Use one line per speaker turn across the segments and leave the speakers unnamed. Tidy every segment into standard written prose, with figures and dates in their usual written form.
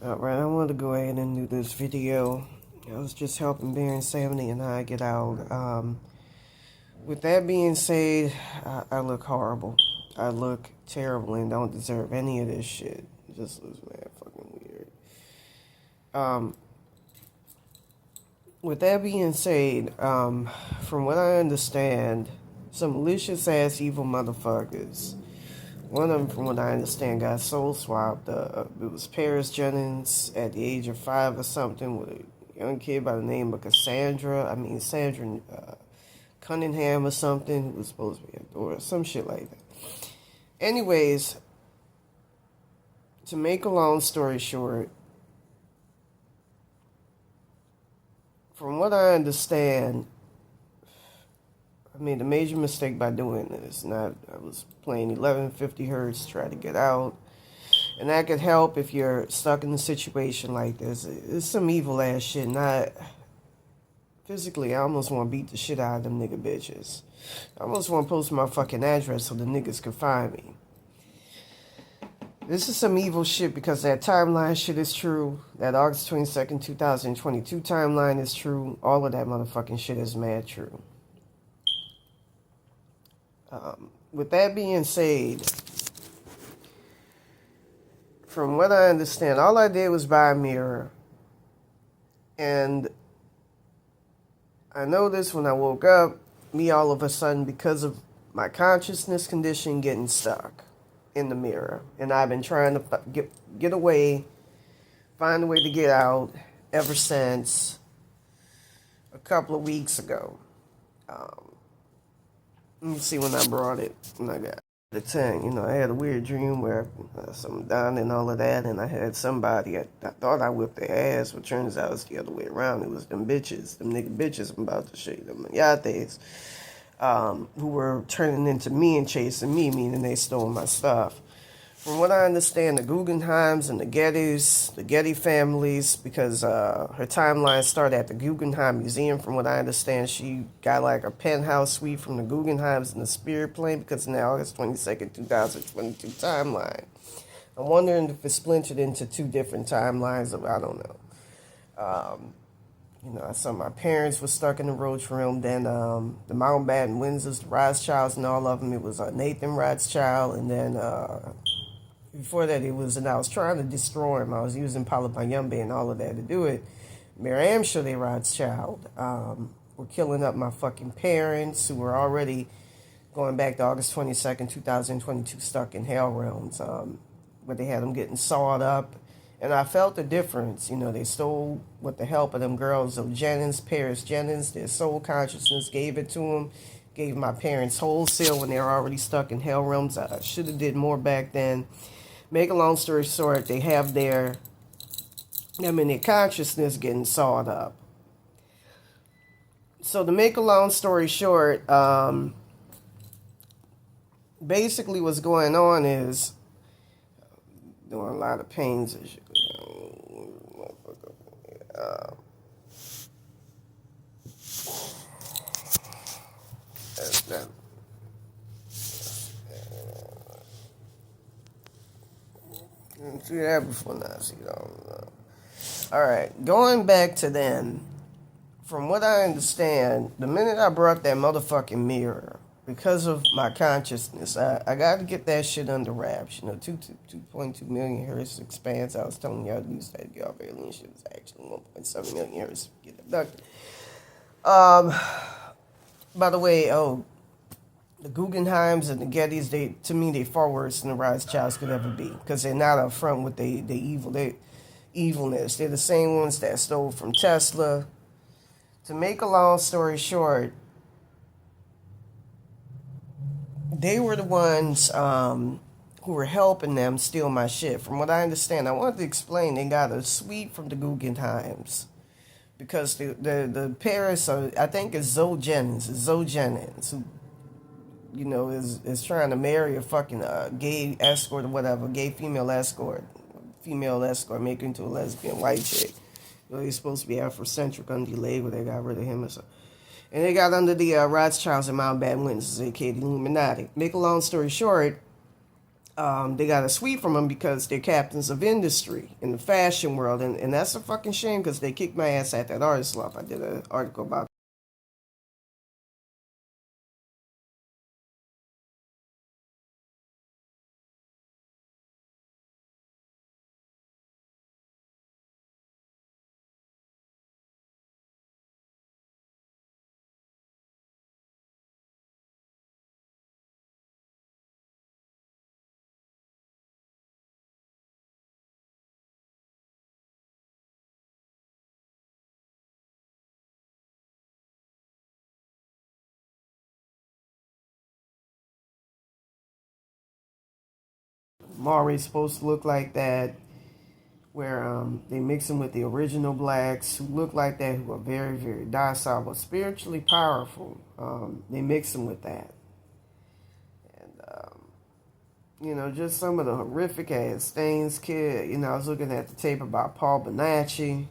Alright, I wanted to go ahead and do this video. I was just helping Baron 70 and I get out. With that being said, I look horrible. I look terrible and don't deserve any of this shit. It just looks mad fucking weird. With that being said, from what I understand, some malicious ass evil motherfuckers. One of them, from what I understand, got soul swapped. It was Jennings at the age of 5 or something with a young kid by the name of Sandra Cunningham or something, who was supposed to be a daughter, some shit like that. Anyways, to make a long story short, from what I understand, I made a major mistake by doing this. I was playing 1150 hertz to try to get out. And that could help if you're stuck in a situation like this. It's some evil ass shit. Not physically, I almost want to beat the shit out of them nigga bitches. I almost want to post my fucking address so the niggas can find me. This is some evil shit because that timeline shit is true. That August 22nd, 2022 timeline is true. All of that motherfucking shit is mad true. With that being said, from what I understand, all I did was buy a mirror. And I noticed when I woke up, me all of a sudden, because of my consciousness condition, getting stuck in the mirror. And I've been trying to get away, find a way to get out ever since a couple of weeks ago. Let me see when I brought it. When I got the 10, I had a weird dream where something died and all of that, and I had somebody, I thought I whipped their ass, but turns out it's the other way around. It was them bitches, them nigga bitches I'm about to show you, them yates, who were turning into me and chasing me, meaning they stole my stuff. From what I understand, the Guggenheims and the Getty families, because her timeline started at the Guggenheim Museum. From what I understand, she got like a penthouse suite from the Guggenheims in the Spirit plane because in the August 22nd, 2022 timeline. I'm wondering if it splintered into two different timelines. I don't know. I saw my parents were stuck in the Roach Room. Then the Mountbatten Windsors, the Rothschilds, and all of them. It was Nathan Rothschild, and then before that, and I was trying to destroy him. I was using Palapayambe and all of that to do it. Miriam Shade Rothschild were killing up my fucking parents, who were already going back to August 22nd, 2022, stuck in hell realms, where they had them getting sawed up. And I felt the difference. They stole, with the help of them girls of Jennings, Jennings, their soul consciousness, gave it to them. Gave my parents wholesale when they were already stuck in hell realms. I should have did more back then. Make a long story short, they have their consciousness getting sawed up. So to make a long story short, basically what's going on is doing a lot of pains and shit. That's that. See that before now. See that. Alright, going back to then, from what I understand, the minute I brought that motherfucking mirror, because of my consciousness, I got to get that shit under wraps. 2.2 million hertz expanse. I was telling y'all to use that to get off alien shit. It was actually 1.7 million hertz to get abducted. By the way, the Guggenheims and the Gettys, to me, they far worse than the Rothschilds could ever be, because they're not up front with the evilness. They're the same ones that stole from Tesla. To make a long story short, they were the ones who were helping them steal my shit. From what I understand, I wanted to explain, they got a suite from the Guggenheims. Because the Paris, I think it's Zoe Jennings, who is trying to marry a fucking gay escort or whatever, gay female escort, make her into a lesbian white chick. He's supposed to be Afrocentric, undelayed, but they got rid of him or something. And they got under the Rothschilds and Mountbatten Windsors, aka the Illuminati. Make a long story short, They got a suite from them because they're captains of industry in the fashion world, and that's a fucking shame because they kicked my ass at that artist love. I did an article about I'm always supposed to look like that, where they mix them with the original blacks who look like that, who are very, very docile but spiritually powerful. They mix them with that. And, just some of the horrific ass things, kid. I was looking at the tape about Paul Bonacci.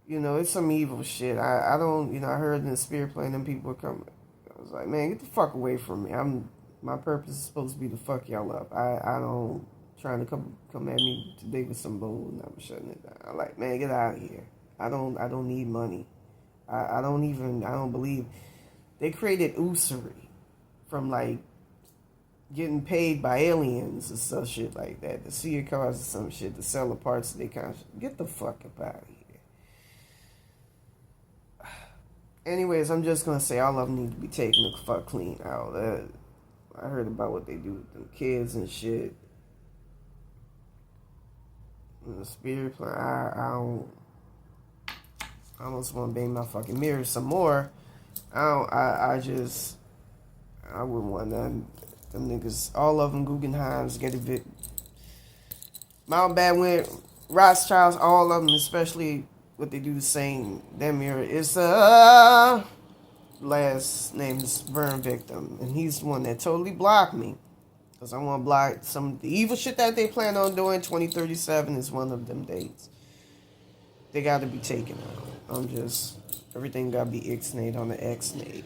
It's some evil shit. I don't, I heard in the spirit plane them people were coming. I was like, man, get the fuck away from me. My purpose is supposed to be to fuck y'all up. I don't trying to come at me today with some bull and I'm shutting it down. I'm like, man, get out of here. I don't need money. I don't believe they created usury from like getting paid by aliens or some shit like that. To see your cars or some shit to sell the parts of their conscience. Get the fuck up out of here. Anyways, I'm just gonna say all of them need to be taken the fuck clean out. I heard about what they do with them kids and shit. In the spirit plan, I almost want to bang my fucking mirror some more. I wouldn't want them niggas, all of them, Guggenheims, get a bit. Mountbatten, Rothschilds, all of them, especially what they do the same. That mirror is last name is burn victim, and he's the one that totally blocked me. Because I want to block some of the evil shit that they plan on doing. 2037 is one of them dates. They got to be taken out. Everything got to be ixnayed on the xnayed.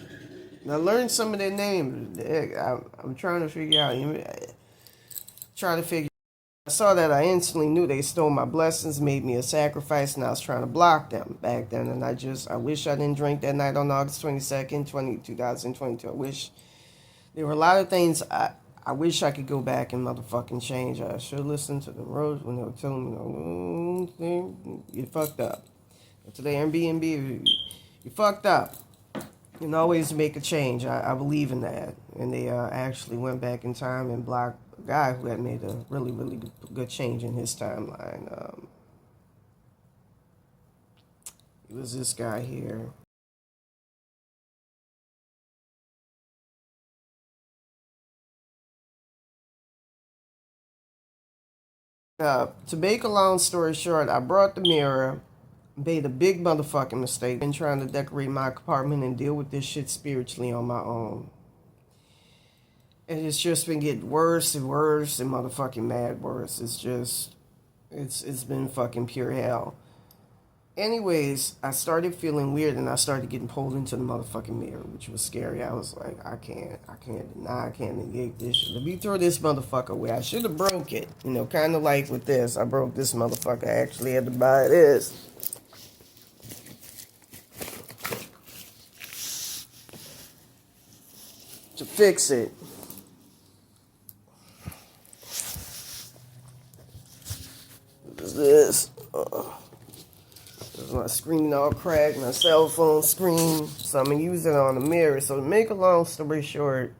And I learned some of their names. I'm trying to figure out. I saw that I instantly knew they stole my blessings, made me a sacrifice, and I was trying to block them back then. And I wish I didn't drink that night on August 22nd, 2022. I wish there were a lot of things I wish I could go back and motherfucking change. I should have listened to the roads when they were telling me, you fucked up. To the Airbnb, you fucked up. You can always make a change. I believe in that. And they actually went back in time and blocked a guy who had made a really, really good change in his timeline. It was this guy here. To make a long story short, I brought the mirror, made a big motherfucking mistake, been trying to decorate my apartment and deal with this shit spiritually on my own. And it's just been getting worse and worse and motherfucking mad worse. It's been fucking pure hell. Anyways, I started feeling weird and I started getting pulled into the motherfucking mirror, which was scary. I was like, I can't deny, I can't negate this shit. Let me throw this motherfucker away. I should have broke it. Kind of like with this. I broke this motherfucker. I actually had to buy this to fix it. What is this? My screen all cracked, my cell phone screen, so I'm going to use it on the mirror. So to make a long story short,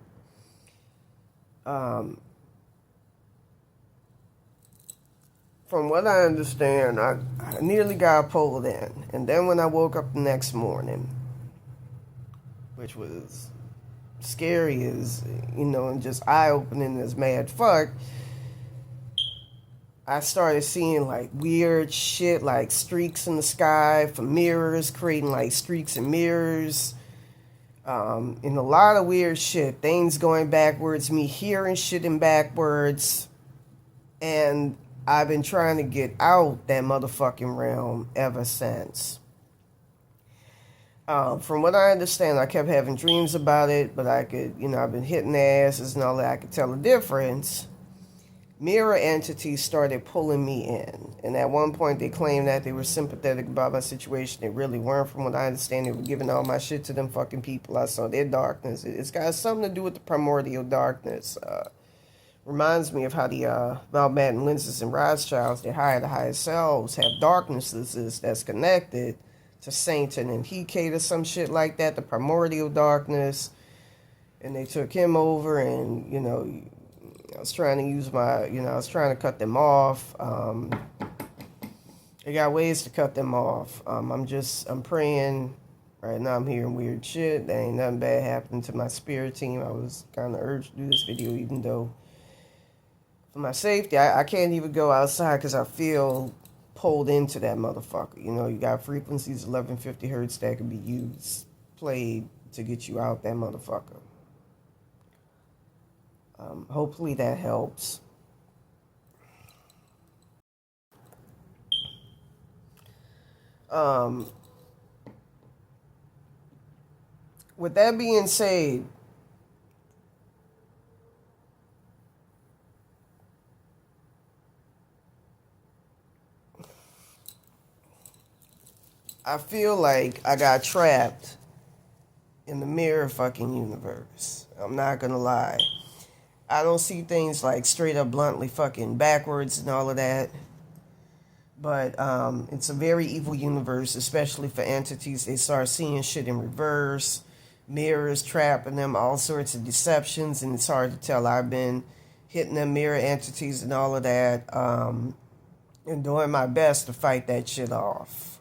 from what I understand, I nearly got pulled in. And then when I woke up the next morning, which was scary as, and just eye-opening as mad fuck, I started seeing like weird shit, like streaks in the sky from mirrors, creating like streaks and mirrors. And a lot of weird shit, things going backwards, me hearing shit in backwards. And I've been trying to get out that motherfucking realm ever since. From what I understand, I kept having dreams about it, but I could, I've been hitting asses and all that. I could tell the difference. Mirror entities started pulling me in. And at one point, they claimed that they were sympathetic about my situation. They really weren't. From what I understand, they were giving all my shit to them fucking people. I saw their darkness. It's got something to do with the primordial darkness. Reminds me of how the Mountbatten lenses and Rothschilds, their higher selves, have darknesses that's connected to Satan and Hecate or some shit like that, the primordial darkness. And they took him over, and I was trying to use I was trying to cut them off. They got ways to cut them off. I'm praying. Right now I'm hearing weird shit. There ain't nothing bad happening to my spirit team. I was kind of urged to do this video, even though for my safety, I can't even go outside because I feel pulled into that motherfucker. You got frequencies 1150 hertz that can be played to get you out that motherfucker. Hopefully that helps. With that being said, I feel like I got trapped in the mirror fucking universe. I'm not gonna lie. I don't see things like straight up bluntly fucking backwards and all of that. But it's a very evil universe, especially for entities. They start seeing shit in reverse, mirrors trapping them, all sorts of deceptions, and it's hard to tell. I've been hitting them mirror entities and all of that, and doing my best to fight that shit off.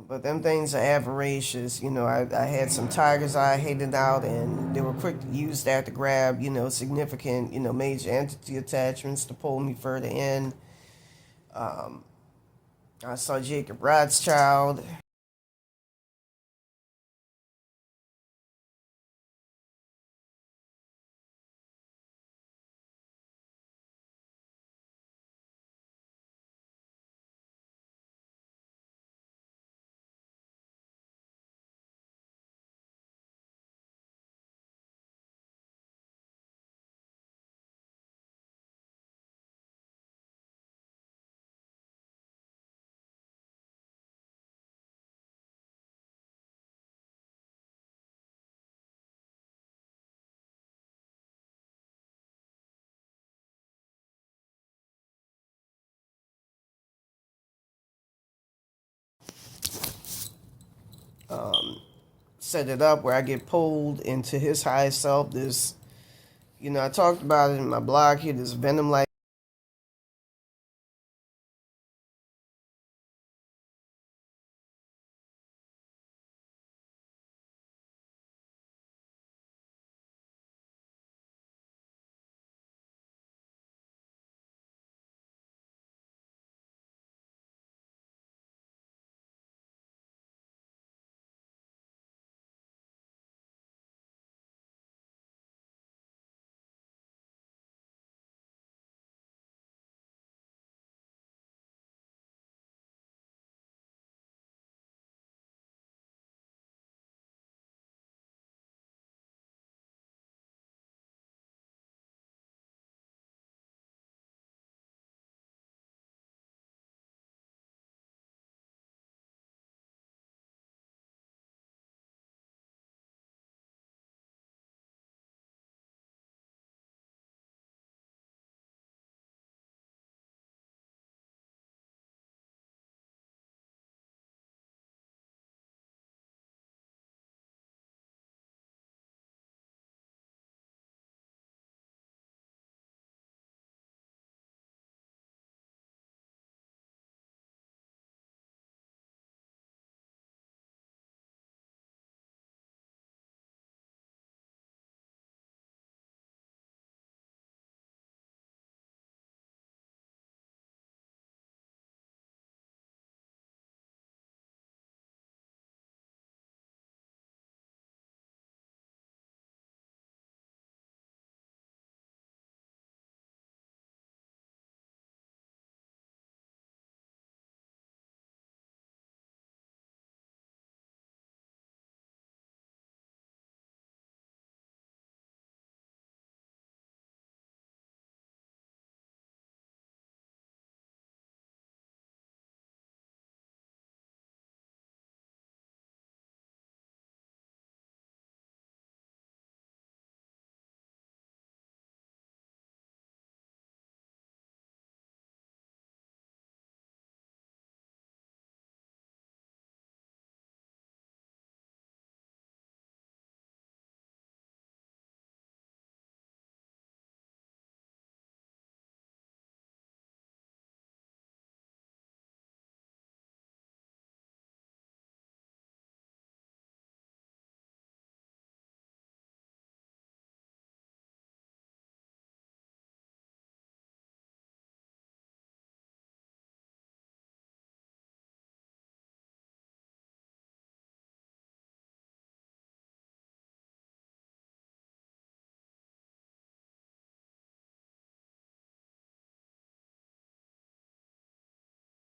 But them things are avaricious. I had some tigers I hated out, and they were quick to use that to grab, significant, major entity attachments to pull me further in. I saw Jacob Rothschild. Set it up where I get pulled into his high self. This, I talked about it in my blog here, this venom like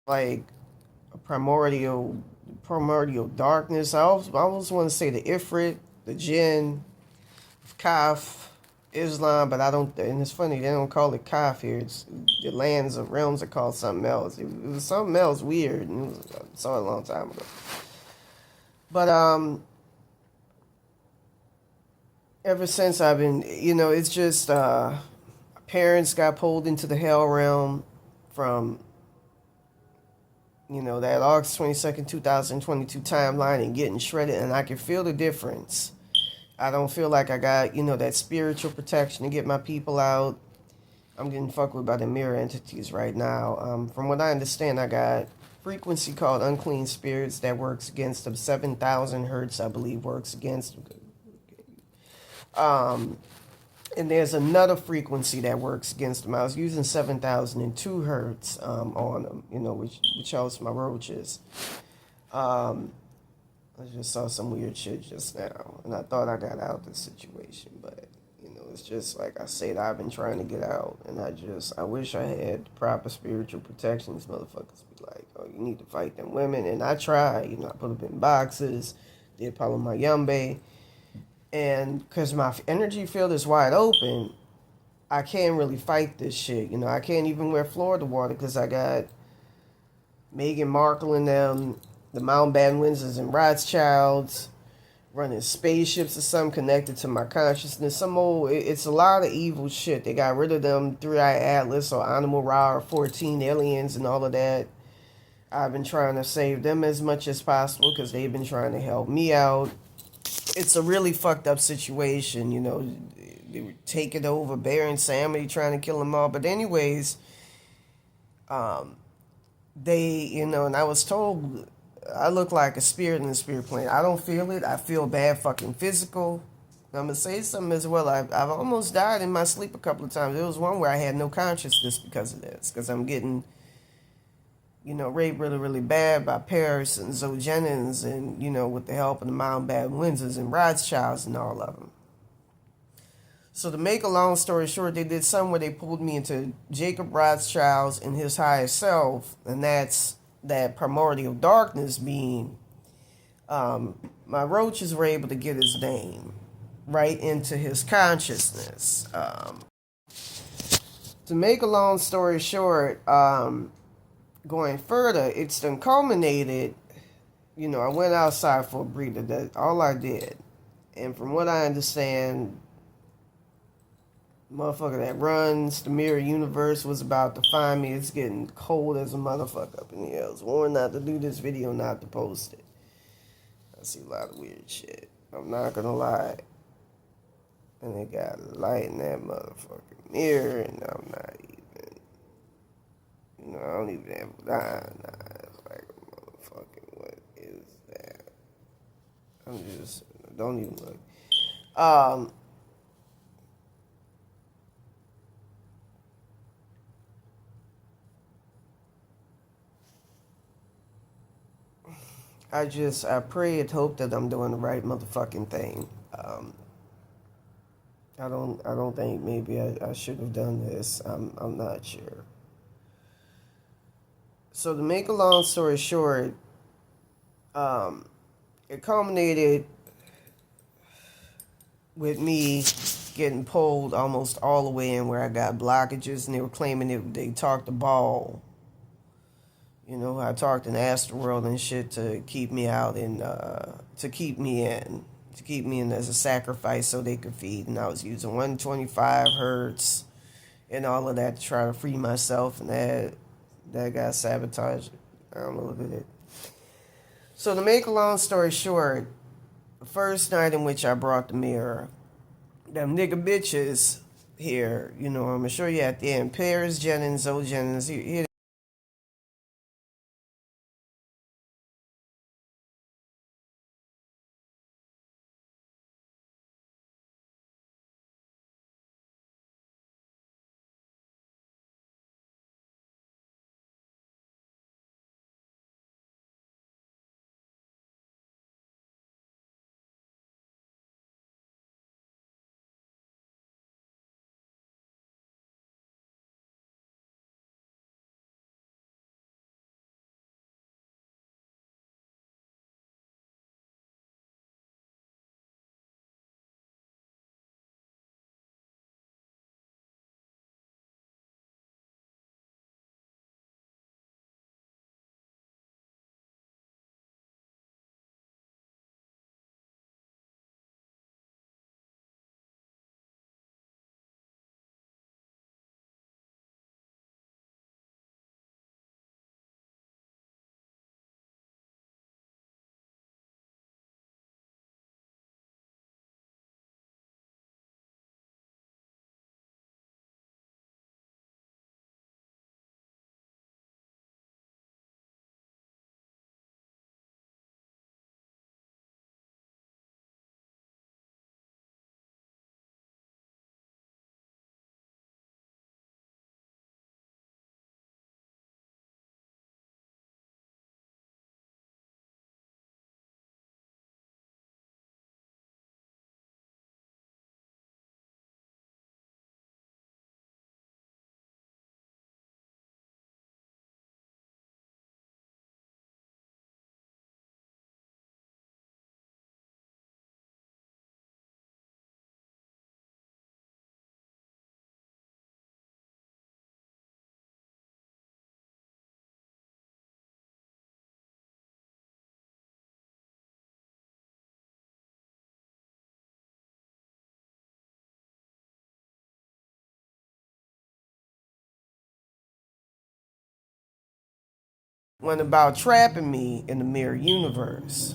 like a primordial darkness. I always want to say the Ifrit, the Jinn, Kaf, Islam, but I don't. And it's funny they don't call it Kaf here. It's the lands of realms are called something else. It was something else weird. And I saw it a long time ago. But ever since I've been, it's just parents got pulled into the hell realm from that August 22nd, 2022 timeline and getting shredded, and I can feel the difference. I don't feel like I got, that spiritual protection to get my people out. I'm getting fucked with by the mirror entities right now. From what I understand, I got frequency called unclean spirits that works against them. 7,000 hertz, I believe, works against them. And there's another frequency that works against them. I was using 7,002 hertz on them, which helps my roaches. I just saw some weird shit just now, and I thought I got out of the situation, but it's just like I said, I've been trying to get out, and I wish I had proper spiritual protection. These motherfuckers be like, oh, you need to fight them women, and I try, I put them in boxes, did Palo Mayombe, and because my energy field is wide open, I can't really fight this shit. I can't even wear Florida water because I got Meghan Markle and them, the Mountbatten Windsors and Rothschilds, running spaceships or something connected to my consciousness. It's a lot of evil shit. They got rid of them 3-Eye Atlas or Animal Ra or 14 aliens and all of that. I've been trying to save them as much as possible because they've been trying to help me out. It's a really fucked up situation, They were taking over Bear and Sammy, trying to kill them all. But anyways, and I was told I look like a spirit in the spirit plane. I don't feel it. I feel bad fucking physical. I'm going to say something as well. I've almost died in my sleep a couple of times. There was one where I had no consciousness because of this. Because I'm getting, raped really, really bad by Paris and Jennings and, with the help of the Mountbatten Windsors and Rothschilds and all of them. So to make a long story short, they did something where they pulled me into Jacob Rothschild's and his higher self, and that's that primordial darkness being. My roaches were able to get his name right into his consciousness. To make a long story short, going further, it's then culminated. I went outside for a breather. That's all I did, and from what I understand, motherfucker that runs the mirror universe was about to find me. It's getting cold as a motherfucker up in here. I was warned not to do this video, not to post it. I see a lot of weird shit. I'm not gonna lie. And they got a light in that motherfucking mirror, and I'm not even, I don't even have, nah, it's like a motherfucking, what is that? Don't even look. I pray and hope that I'm doing the right motherfucking thing. I don't think maybe I should have done this. I'm not sure. So to make a long story short, it culminated with me getting pulled almost all the way in where I got blockages, and they were claiming they talked the ball. I talked in Astroworld and shit to keep me out and to keep me in as a sacrifice so they could feed. And I was using 125 hertz and all of that to try to free myself, and that got sabotaged. I don't know what it did. So to make a long story short, the first night in which I brought the mirror, them nigga bitches here, I'm gonna show you at the end. Paris, Jennings, Jennings, here went about trapping me in the mirror universe.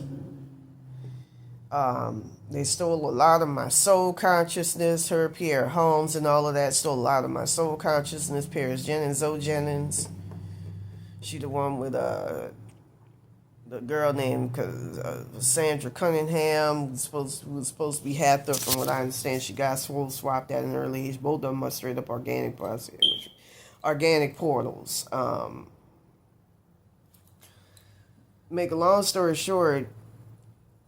They stole a lot of my soul consciousness. Her, Pierre Holmes, and all of that stole a lot of my soul consciousness. Paris Jennings, Jennings. She the one with the girl named Sandra Cunningham, who was supposed to be Hathor. From what I understand, she got swapped at an early age. Both of them are straight up organic portals. Make a long story short,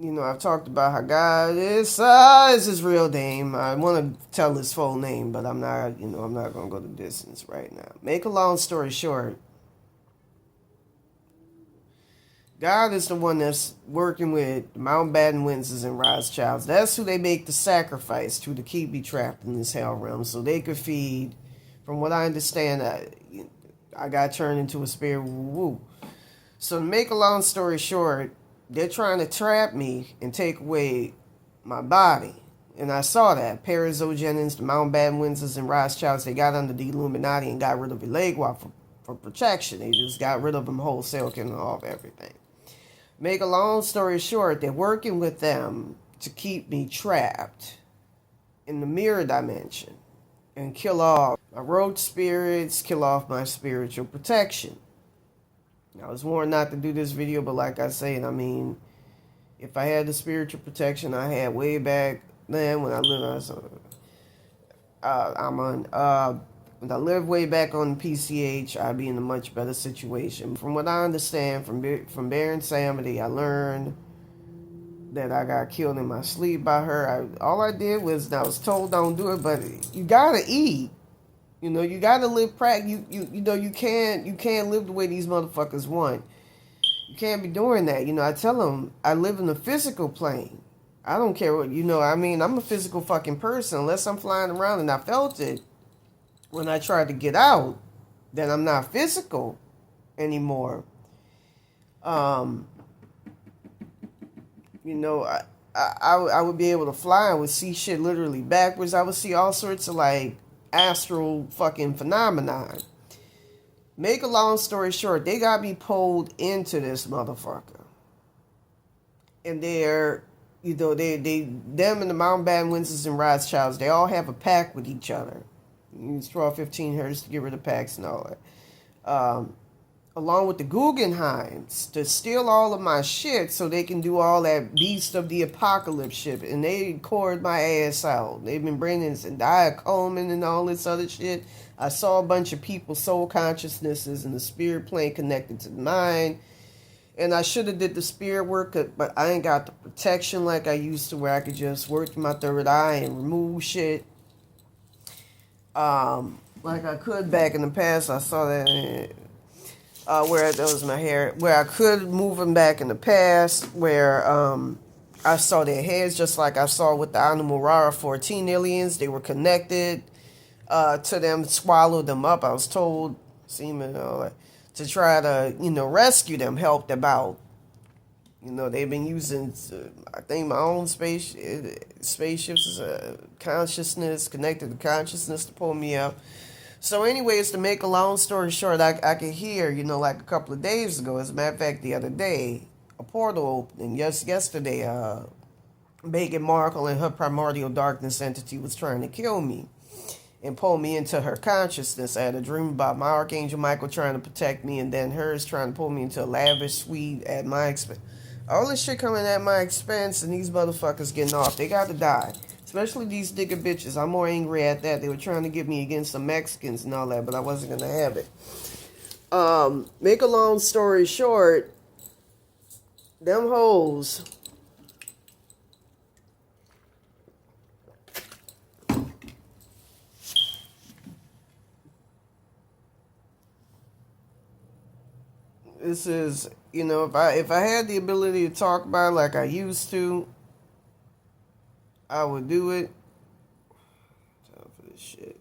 I've talked about how God is his real name. I want to tell his full name, but I'm not, I'm not going to go the distance right now. Make a long story short, God is the one that's working with Mountbatten Windsors and Rothschilds. That's who they make the sacrifice to keep me trapped in this hell realm, so they could feed. From what I understand, I got turned into a spirit. Woo. So to make a long story short, they're trying to trap me and take away my body. And I saw that. Paris Jennings, the Mountbatten Windsors and Rothschilds, they got under the Illuminati and got rid of Ilegua for protection. They just got rid of them wholesale, killing off everything. Make a long story short, they're working with them to keep me trapped in the mirror dimension and kill off my road spirits, kill off my spiritual protection. I was warned not to do this video, but like I said, if I had the spiritual protection I had way back then when I lived when I lived way back on PCH, I'd be in a much better situation. From what I understand from Baron Samedi, I learned that I got killed in my sleep by her. All I did was, I was told don't do it, but you gotta eat. You gotta live you can't live the way these motherfuckers want. You can't be doing that. I tell them I live in a physical plane. I don't care what, I'm a physical fucking person. Unless I'm flying around and I felt it when I tried to get out, then I'm not physical anymore. I would be able to fly. I would see shit literally backwards. I would see all sorts of astral fucking phenomenon. Make a long story short, they got me pulled into this motherfucker. And they're, them and the Mountbatten Windsors and Rothschilds, they all have a pact with each other. You use 12-15 hertz to get rid of packs and all that. Along with the Guggenheims to steal all of my shit so they can do all that Beast of the Apocalypse shit. And they cord my ass out. They've been bringing Zendaya Coleman and all this other shit. I saw a bunch of people's soul consciousnesses in the spirit plane connected to mine. And I should have did the spirit work, but I ain't got the protection like I used to where I could just work my third eye and remove shit. Like I could back in the past. I saw that where that was my hair, where I could move them back in the past, where I saw their heads just like I saw with the Animal Rara 14 aliens. They were connected to them, swallowed them up. I was told, semen, to try to, rescue them, help them out. They've been using, I think, my own spaceships as consciousness, connected to consciousness to pull me out. So anyways, to make a long story short, I could hear, like a couple of days ago, as a matter of fact, the other day, a portal opening. Yesterday, Meghan Markle and her primordial darkness entity was trying to kill me and pull me into her consciousness. I had a dream about my Archangel Michael trying to protect me, and then hers trying to pull me into a lavish suite at my expense. All this shit coming at my expense, and these motherfuckers getting off. They got to die. Especially these nigga bitches. I'm more angry at that. They were trying to get me against the Mexicans and all that, but I wasn't going to have it. Make a long story short, them hoes this is, if I had the ability to talk about it like I used to, I would do it. Time for this shit.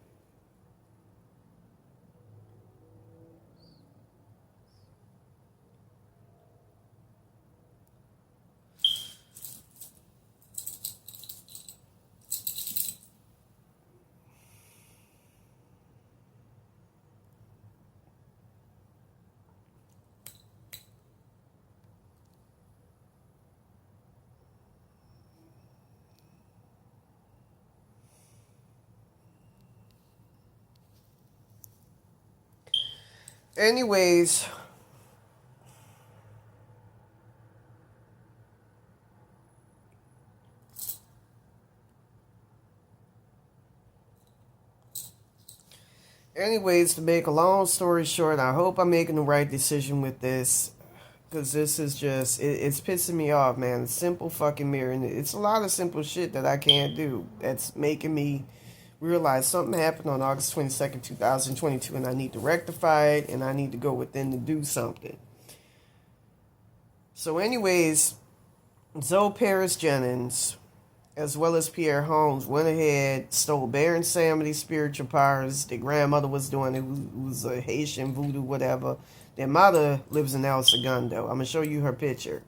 Anyways, to make a long story short, I hope I'm making the right decision with this. Because this is just, it's pissing me off, man. Simple fucking mirror. And it's a lot of simple shit that I can't do. That's making me realize something happened on August 22nd, 2022, and I need to rectify it, and I need to go within to do something. So anyways, Zoe Paris Jennings, as well as Pierre Holmes, went ahead, stole Baron Samity's spiritual powers. Their grandmother was doing it, who was a Haitian voodoo, whatever. Their mother lives in El Segundo. I'm going to show you her picture.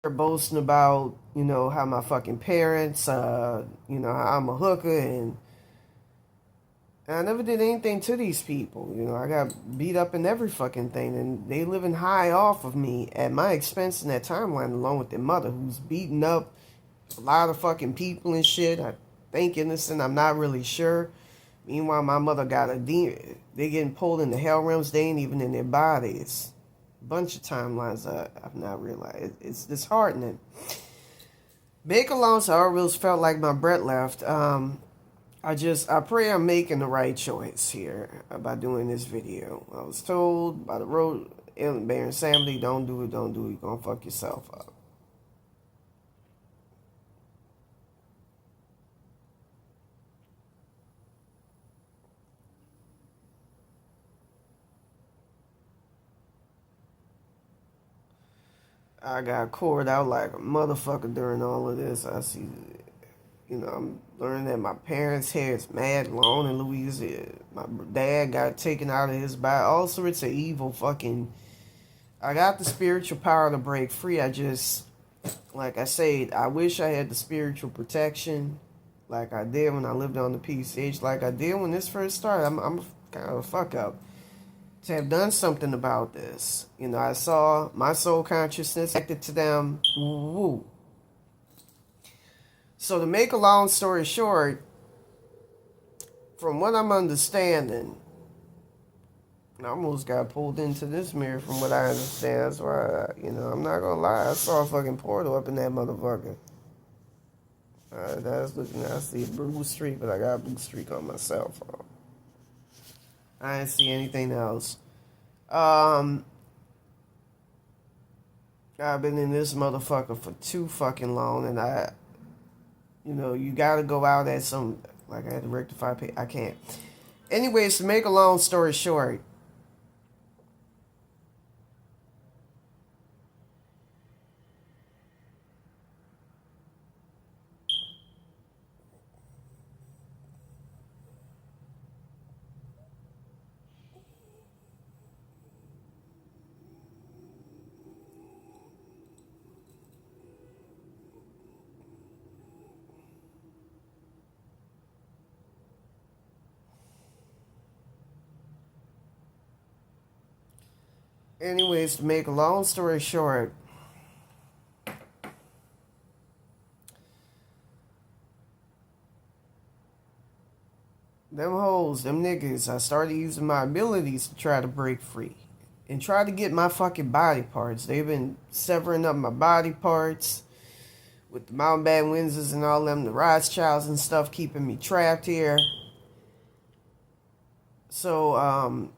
They're boasting about, how my fucking parents, how I'm a hooker, and I never did anything to these people. I got beat up in every fucking thing, and they living high off of me at my expense in that timeline, along with their mother, who's beating up a lot of fucking people and shit. I think innocent, I'm not really sure. Meanwhile, my mother got a demon. They getting pulled in the hell realms. They ain't even in their bodies. A bunch of timelines I've not realized. It's disheartening. Make a long story, I always felt like my breath left. I pray I'm making the right choice here by doing this video. I was told by the road, Baron Samity, don't do it, you're gonna fuck yourself up. I got cored out like a motherfucker during all of this. I see, I'm learning that my parents' hair is mad long in Louisiana. My dad got taken out of his body. All sorts of evil fucking. I got the spiritual power to break free. I just, like I said, I wish I had the spiritual protection like I did when I lived on the PCH, like I did when this first started. I'm kind of a fuck up to have done something about this. I saw my soul consciousness connected to them. Woo. So to make a long story short, from what I'm understanding, I almost got pulled into this mirror from what I understand. That's why, I'm not gonna lie. I saw a fucking portal up in that motherfucker. That's looking, I see a blue streak, but I got a blue streak on my cell phone. I didn't see anything else. I've been in this motherfucker for too fucking long, and you gotta go out at some, like I had to rectify, I can't. Anyways, to make a long story short, them hoes, them niggas, I started using my abilities to try to break free and try to get my fucking body parts. They've been severing up my body parts with the Mountbatten Windsors and all them, the Rothschilds and stuff, keeping me trapped here. So,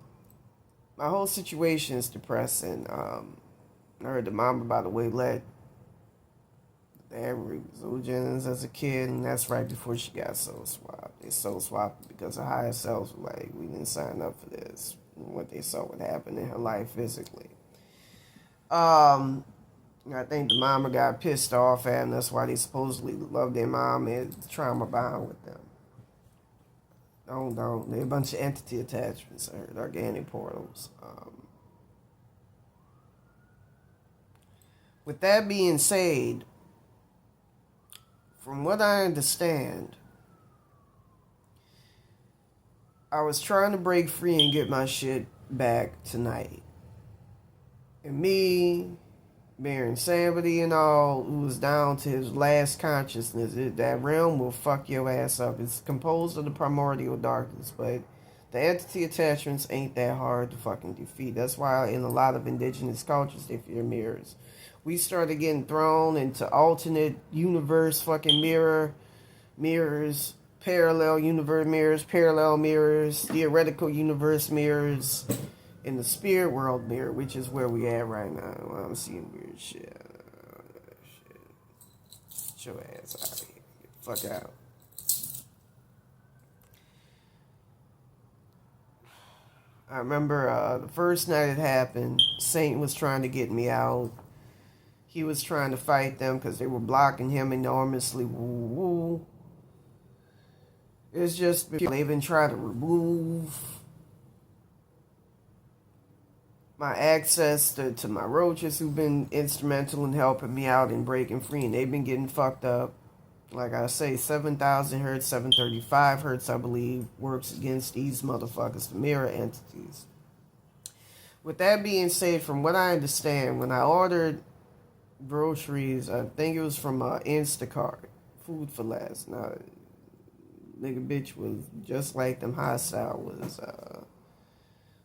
my whole situation is depressing. I heard the mama, by the way, let dad rape Jennings as a kid, and that's right before she got soul swapped. They soul swapped because her higher selves were like, we didn't sign up for this. What they saw would happen in her life physically. I think the mama got pissed off at them. That's why they supposedly love their mom and trauma bond with them. Don't. They're a bunch of entity attachments, organic portals. With that being said, from what I understand, I was trying to break free and get my shit back tonight. And me, bearing insanity and all, who was down to his last consciousness. That realm will fuck your ass up. It's composed of the primordial darkness, but the entity attachments ain't that hard to fucking defeat. That's why in a lot of indigenous cultures they fear mirrors. We started getting thrown into alternate universe fucking mirrors, parallel universe mirrors, theoretical universe mirrors, in the spirit world mirror, which is where we at right now. I'm seeing weird shit. Get your ass out of here. Get the fuck out. I remember the first night it happened, Saint was trying to get me out. He was trying to fight them because they were blocking him enormously. Woo. It's just, they even tried to remove my access to my roaches who've been instrumental in helping me out and breaking free, and they've been getting fucked up. Like I say, 7,000 hertz, 735 hertz, I believe, works against these motherfuckers, the mirror entities. With that being said, from what I understand, when I ordered groceries, I think it was from Instacart, Food for Less. Now, nigga bitch was just like them hostile was.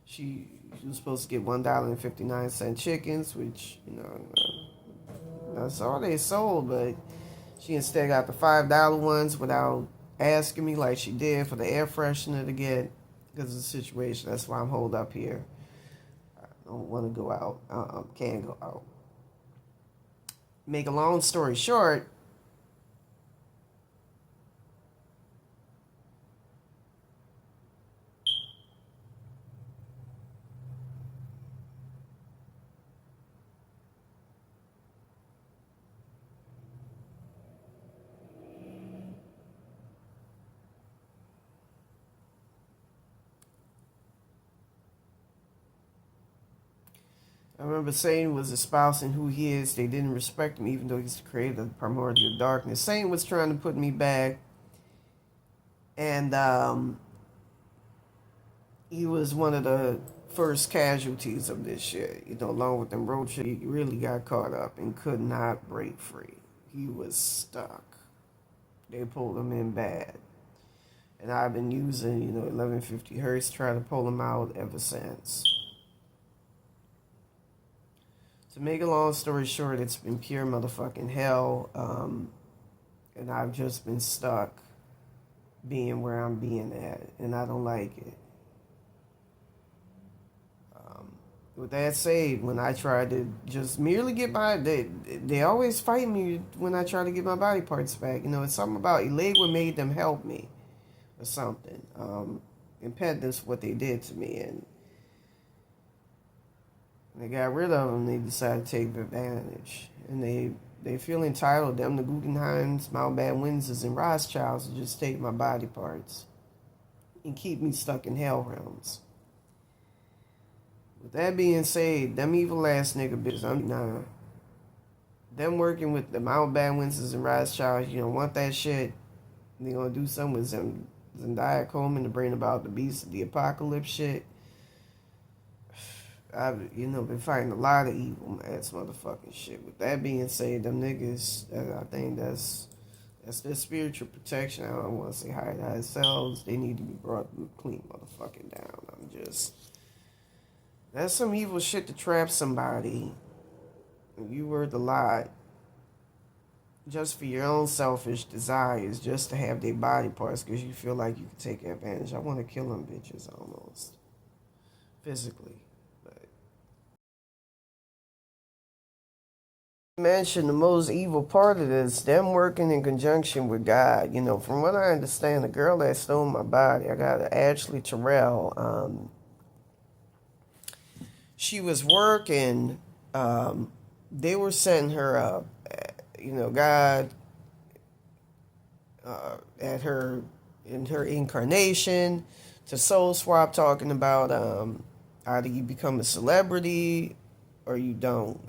She was supposed to get $1.59 chickens, which, that's all they sold, but she instead got the $5 ones without asking me like she did for the air freshener to get, because of the situation. That's why I'm holed up here. I don't want to go out. Can't go out. Make a long story short, I remember Satan was espousing who he is. They didn't respect him, even though he's the creator of the primordial darkness. Satan was trying to put me back, and he was one of the first casualties of this shit. Along with them roaches, he really got caught up and could not break free. He was stuck. They pulled him in bad. And I've been using, 1150 hertz, trying to pull him out ever since. To make a long story short, it's been pure motherfucking hell. And I've just been stuck being where I'm being at. And I don't like it. With that said, when I try to just merely get my... They always fight me when I try to get my body parts back. It's something about Elegua made them help me. Or something. Impedance, what they did to me. And they got rid of them. They decided to take advantage, and they feel entitled. Them, the Guggenheims, Mountbatten Windsors, and Rothschilds to just take my body parts and keep me stuck in hell realms. With that being said, them evil ass nigga bitches, them working with the Mountbatten Windsors and Rothschilds, you don't want that shit. They gonna do something with Zendaya Coleman to bring about the beast of the apocalypse shit. I've, been fighting a lot of evil ass motherfucking shit. With that being said, them niggas, I think that's their spiritual protection. I don't want to say hide themselves. They need to be brought clean motherfucking down. That's some evil shit to trap somebody. You worth a lot. Just for your own selfish desires, just to have their body parts because you feel like you can take advantage. I want to kill them bitches almost. Physically. Mention the most evil part of this, them working in conjunction with God. From what I understand, the girl that stole my body, I got Ashley Terrell. She was working. They were setting her up. God at her in her incarnation to soul swap, talking about either you become a celebrity or you don't.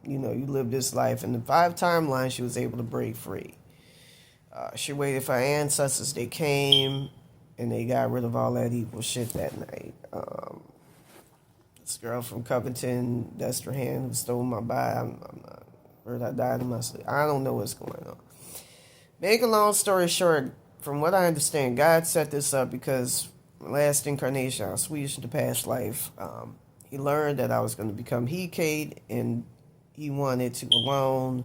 You live this life. In the 5 timelines, she was able to break free. She waited for her ancestors. They came. and they got rid of all that evil shit that night. This girl from Covington, Destrehan, who stole my body. I'm not, heard I died in my sleep. I don't know what's going on. Make a long story short, from what I understand, God set this up because last incarnation, I was Swedish in the past life. He learned that I was going to become He-Kate, and he wanted to alone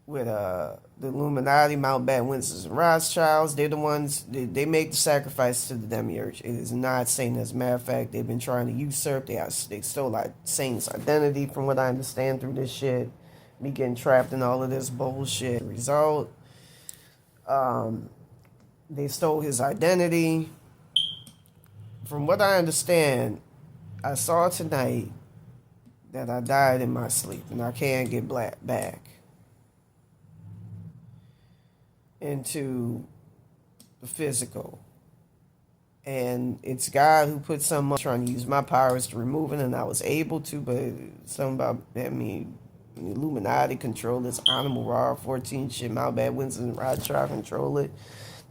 with the Illuminati, Mountbatten, Windsors, and Rothschilds. They're the ones, they make the sacrifice to the demiurge. It is not Satan. As a matter of fact, they've been trying to usurp. They stole like Satan's identity, from what I understand through this shit. Me getting trapped in all of this bullshit. Result, they stole his identity. From what I understand, I saw tonight that I died in my sleep, and I can't get back into the physical. And it's God who put some up trying to use my powers to remove it, and I was able to, but something about, I mean, Illuminati control this animal raw 14 shit, Mountbatten, Windsor, and Rothschild control it.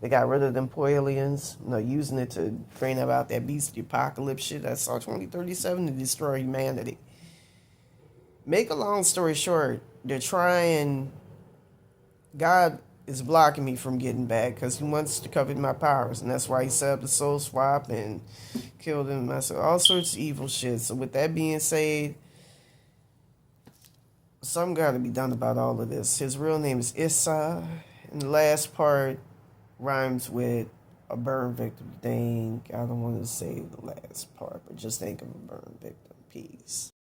They got rid of them aliens, using it to bring about that beastly apocalypse shit that saw 2037 to destroy humanity. Make a long story short, they're trying, God is blocking me from getting back because he wants to covet my powers, and that's why he set up the soul swap and killed him. All sorts of evil shit. So with that being said, something got to be done about all of this. His real name is Issa, and the last part rhymes with a burn victim. Dang, I don't want to say the last part, but just think of a burn victim. Peace.